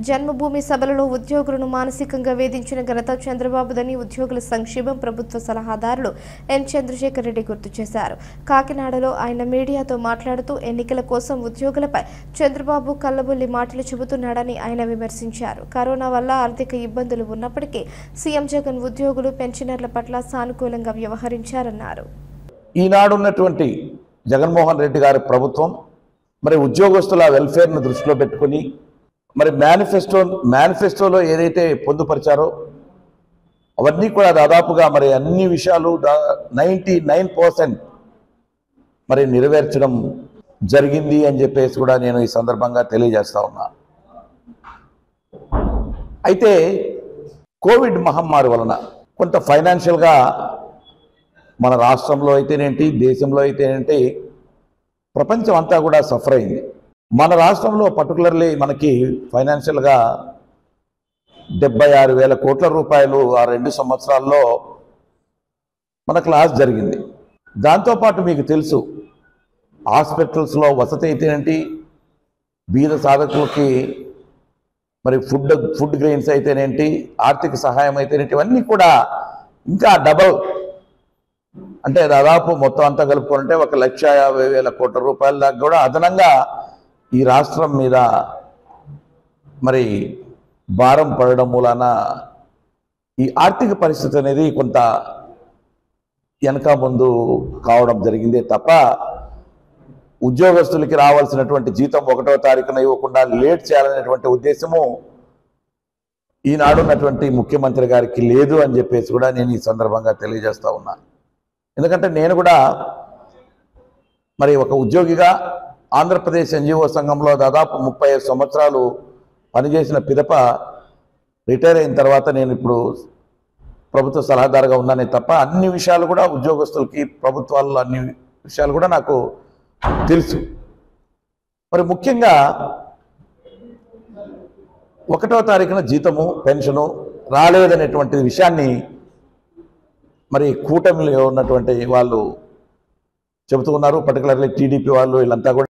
జన్మభూమి సభలలో ఉద్యోగులను మానసికంగా వేధించిన ఘనత చంద్రబాబుదని ఉద్యోగుల సంక్షేమం ప్రభుత్వ సలహాదారులు ఎన్ చంద్రశేఖర్ రెడ్డి గుర్తు చేశారు. కాకినాడలో ఆయన మీడియాతో మాట్లాడుతూ ఎన్నికల కోసం ఉద్యోగులపై చంద్రబాబు కల్లబుల్లి మాటలు చెబుతున్నాడని ఆయన విమర్శించారు. కరోనా వల్ల ఆర్థిక ఇబ్బందులు ఉన్నప్పటికీ సీఎం జగన్ ఉద్యోగులు పెన్షనర్ల పట్ల సానుకూలంగా వ్యవహరించారన్నారు. ఈనాడున్నటువంటి జగన్మోహన్ రెడ్డి గారి ప్రభుత్వం మరి ఉద్యోగస్తుల వెల్ఫేర్ను దృష్టిలో పెట్టుకుని మరి మేనిఫెస్టోలో ఏదైతే పొందుపరిచారో అవన్నీ కూడా దాదాపుగా మరి అన్ని విషయాలు 99% మరి నెరవేర్చడం జరిగింది అని చెప్పేసి కూడా నేను ఈ సందర్భంగా తెలియజేస్తా ఉన్నా. అయితే కోవిడ్ మహమ్మారి వలన కొంత ఫైనాన్షియల్గా మన రాష్ట్రంలో అయితేనేంటి, దేశంలో అయితేనేంటి, ప్రపంచం అంతా కూడా సఫర్ అయింది. మన రాష్ట్రంలో పర్టికులర్లీ మనకి ఫైనాన్షియల్గా 76,000 కోట్ల రూపాయలు ఆ 2 సంవత్సరాల్లో మనకు లాస్ జరిగింది. దాంతోపాటు మీకు తెలుసు హాస్పిటల్స్లో వసతి అయితేనేంటి, బీద సాధకులకి మరి ఫుడ్ గ్రెయిన్స్ అయితేనేంటి, ఆర్థిక సహాయం అయితేనేంటి, ఇవన్నీ కూడా ఇంకా డబల్, అంటే దాదాపు మొత్తం అంతా కలుపుకుంటే 1,50,000 కోట్ల రూపాయల దాకా కూడా అదనంగా ఈ రాష్ట్రం మీద మరి భారం పడడం మూలాన ఈ ఆర్థిక పరిస్థితి అనేది కొంత వెనక ముందు కావడం జరిగిందే తప్ప ఉద్యోగస్తులకి రావాల్సినటువంటి జీతం 1వ తారీఖున ఇవ్వకుండా లేట్ చేయాలనేటువంటి ఉద్దేశము ఈనాడున్నటువంటి ముఖ్యమంత్రి గారికి లేదు అని చెప్పేసి కూడా నేను ఈ సందర్భంగా తెలియజేస్తా ఉన్నా. ఎందుకంటే నేను కూడా మరి ఒక ఉద్యోగిగా ఆంధ్రప్రదేశ్ ఎన్జిఓ సంఘంలో దాదాపు 35 సంవత్సరాలు పనిచేసిన పిదప రిటైర్ అయిన తర్వాత నేను ఇప్పుడు ప్రభుత్వ సలహాదారుగా ఉన్నానే తప్ప అన్ని విషయాలు కూడా ఉద్యోగస్తులకి ప్రభుత్వాల్లో అన్ని విషయాలు కూడా నాకు తెలుసు. మరి ముఖ్యంగా 1వ తారీఖున జీతము పెన్షను రాలేదనేటువంటి విషయాన్ని మరి కూటమిలో ఉన్నటువంటి వాళ్ళు చెబుతూ ఉన్నారు. పర్టికులర్లీ టీడీపీ వాళ్ళు వీళ్ళంతా కూడా